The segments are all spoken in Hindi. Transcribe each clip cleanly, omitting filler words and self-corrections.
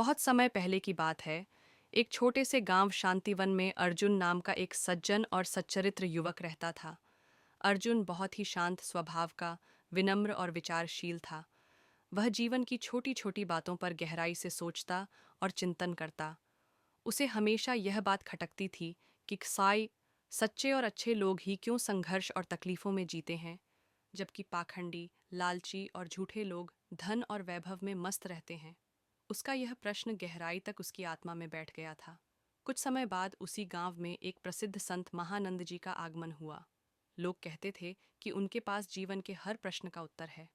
बहुत समय पहले की बात है। एक छोटे से गांव शांतिवन में अर्जुन नाम का एक सज्जन और सच्चरित्र युवक रहता था। अर्जुन बहुत ही शांत स्वभाव का, विनम्र और विचारशील था। वह जीवन की छोटी छोटी बातों पर गहराई से सोचता और चिंतन करता। उसे हमेशा यह बात खटकती थी कि सच्चे और अच्छे लोग ही क्यों संघर्ष और तकलीफों में जीते हैं, जबकि पाखंडी, लालची और झूठे लोग धन और वैभव में मस्त रहते हैं। उसका यह प्रश्न गहराई तक उसकी आत्मा में बैठ गया था। कुछ समय बाद उसी गांव में एक प्रसिद्ध संत महानंद जी का आगमन हुआ। लोग कहते थे कि उनके पास जीवन के हर प्रश्न का उत्तर है।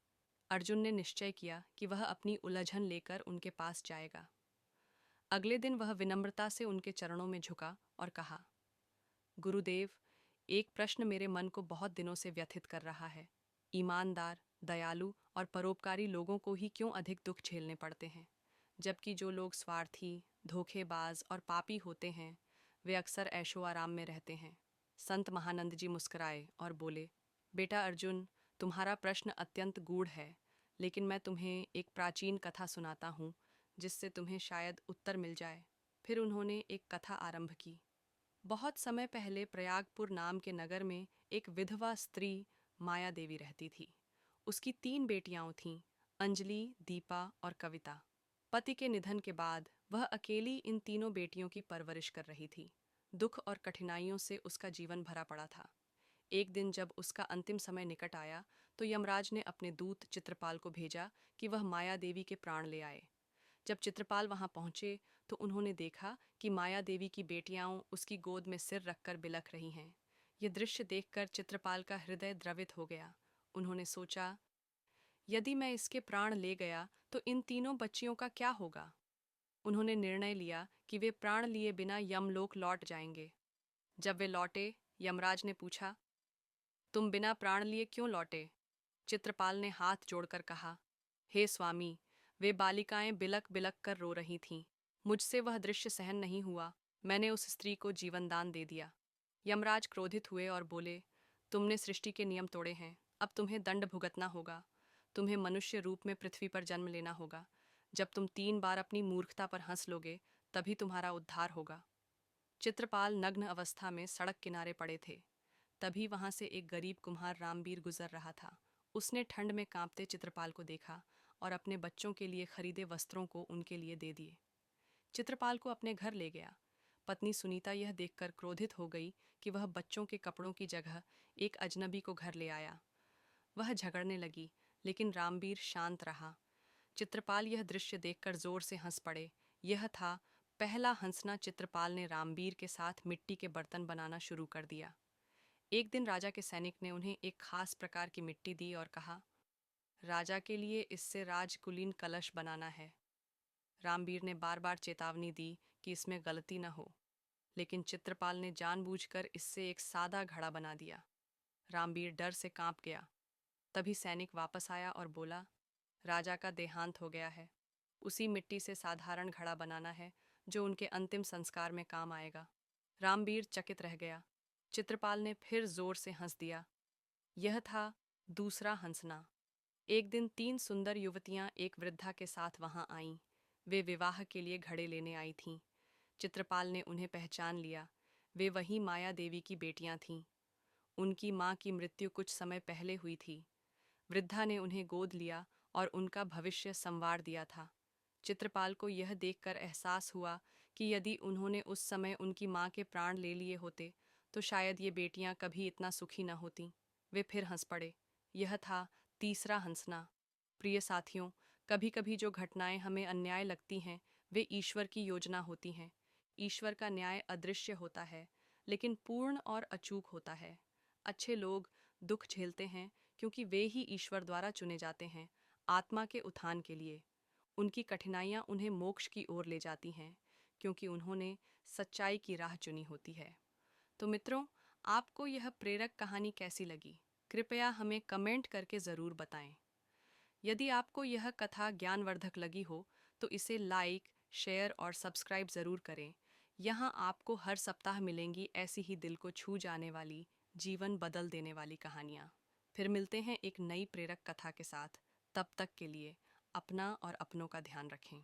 अर्जुन ने निश्चय किया कि वह अपनी उलझन लेकर उनके पास जाएगा। अगले दिन वह विनम्रता से उनके चरणों में झुका और कहा, गुरुदेव, एक प्रश्न मेरे मन को बहुत दिनों से व्यथित कर रहा है। ईमानदार, दयालु और परोपकारी लोगों को ही क्यों अधिक दुख झेलने पड़ते हैं, जबकि जो लोग स्वार्थी, धोखेबाज और पापी होते हैं, वे अक्सर ऐशो आराम में रहते हैं। संत महानंद जी मुस्कुराए और बोले, बेटा अर्जुन, तुम्हारा प्रश्न अत्यंत गूढ़ है, लेकिन मैं तुम्हें एक प्राचीन कथा सुनाता हूँ, जिससे तुम्हें शायद उत्तर मिल जाए। फिर उन्होंने एक कथा आरंभ की। बहुत समय पहले प्रयागपुर नाम के नगर में एक विधवा स्त्री माया देवी रहती थी। उसकी 3 बेटियां थीं, अंजलि, दीपा और कविता। पति के निधन के बाद वह अकेली इन तीनों बेटियों की परवरिश कर रही थी। दुख और कठिनाइयों से उसका जीवन भरा पड़ा था। एक दिन जब उसका अंतिम समय निकट आया, तो यमराज ने अपने दूत चित्रपाल को भेजा कि वह माया देवी के प्राण ले आए। जब चित्रपाल वहां पहुंचे तो उन्होंने देखा कि माया देवी की बेटियां उसकी गोद में सिर रखकर बिलख रही हैं। यह दृश्य देखकर चित्रपाल का हृदय द्रवित हो गया। उन्होंने सोचा, यदि मैं इसके प्राण ले गया तो इन तीनों बच्चियों का क्या होगा। उन्होंने निर्णय लिया कि वे प्राण लिए बिना यमलोक लौट जाएंगे। जब वे लौटे, यमराज ने पूछा, तुम बिना प्राण लिए क्यों लौटे? चित्रपाल ने हाथ जोड़कर कहा, हे स्वामी, वे बालिकाएं बिलक बिलक कर रो रही थीं। मुझसे वह दृश्य सहन नहीं हुआ। मैंने उस स्त्री को जीवन दान दे दिया। यमराज क्रोधित हुए और बोले, तुमने सृष्टि के नियम तोड़े हैं, अब तुम्हें दंड भुगतना होगा। तुम्हें मनुष्य रूप में पृथ्वी पर जन्म लेना होगा। जब तुम 3 बार अपनी मूर्खता पर हंस लोगे, तभी तुम्हारा उद्धार होगा। चित्रपाल नग्न अवस्था में सड़क किनारे पड़े थे। तभी वहां से एक गरीब कुम्हार रामबीर गुजर रहा था। उसने ठंड में कांपते चित्रपाल को देखा और अपने बच्चों के लिए खरीदे वस्त्रों को उनके लिए दे दिए। चित्रपाल को अपने घर ले गया। पत्नी सुनीता यह देखकर क्रोधित हो गई कि वह बच्चों के कपड़ों की जगह एक अजनबी को घर ले आया। वह झगड़ने लगी, लेकिन रामबीर शांत रहा। चित्रपाल यह दृश्य देखकर जोर से हंस पड़े। यह था पहला हंसना। चित्रपाल ने रामबीर के साथ मिट्टी के बर्तन बनाना शुरू कर दिया। एक दिन राजा के सैनिक ने उन्हें एक खास प्रकार की मिट्टी दी और कहा, राजा के लिए इससे राजकुलीन कलश बनाना है। रामबीर ने बार बार चेतावनी दी कि इसमें गलती न हो, लेकिन चित्रपाल ने जानबूझकर इससे एक सादा घड़ा बना दिया। रामबीर डर से कांप गया। तभी सैनिक वापस आया और बोला, राजा का देहांत हो गया है। उसी मिट्टी से साधारण घड़ा बनाना है, जो उनके अंतिम संस्कार में काम आएगा। रामबीर चकित रह गया। चित्रपाल ने फिर जोर से हंस दिया। यह था दूसरा हंसना। एक दिन 3 सुंदर युवतियां एक वृद्धा के साथ वहां आईं। वे विवाह के लिए घड़े लेने आई थीं। चित्रपाल ने उन्हें पहचान लिया। वे वही माया देवी की बेटियां थीं। उनकी मां की मृत्यु कुछ समय पहले हुई थी। वृद्धा ने उन्हें गोद लिया और उनका भविष्य संवार दिया था। चित्रपाल को यह देखकर एहसास हुआ कि यदि उन्होंने उस समय उनकी मां के प्राण ले लिए होते, तो शायद ये बेटियां कभी इतना सुखी न होतीं। वे फिर हंस पड़े। यह था तीसरा हंसना। प्रिय साथियों, कभी कभी जो घटनाएं हमें अन्याय लगती हैं, वे ईश्वर की योजना होती हैं। ईश्वर का न्याय अदृश्य होता है, लेकिन पूर्ण और अचूक होता है। अच्छे लोग दुख झेलते हैं क्योंकि वे ही ईश्वर द्वारा चुने जाते हैं, आत्मा के उत्थान के लिए। उनकी कठिनाइयां उन्हें मोक्ष की ओर ले जाती हैं, क्योंकि उन्होंने सच्चाई की राह चुनी होती है। तो मित्रों, आपको यह प्रेरक कहानी कैसी लगी? कृपया हमें कमेंट करके ज़रूर बताएं। यदि आपको यह कथा ज्ञानवर्धक लगी हो, तो इसे लाइक, शेयर और सब्सक्राइब ज़रूर करें। यहाँ आपको हर सप्ताह मिलेंगी ऐसी ही दिल को छू जाने वाली, जीवन बदल देने वाली कहानियाँ। फिर मिलते हैं एक नई प्रेरक कथा के साथ। तब तक के लिए अपना और अपनों का ध्यान रखें।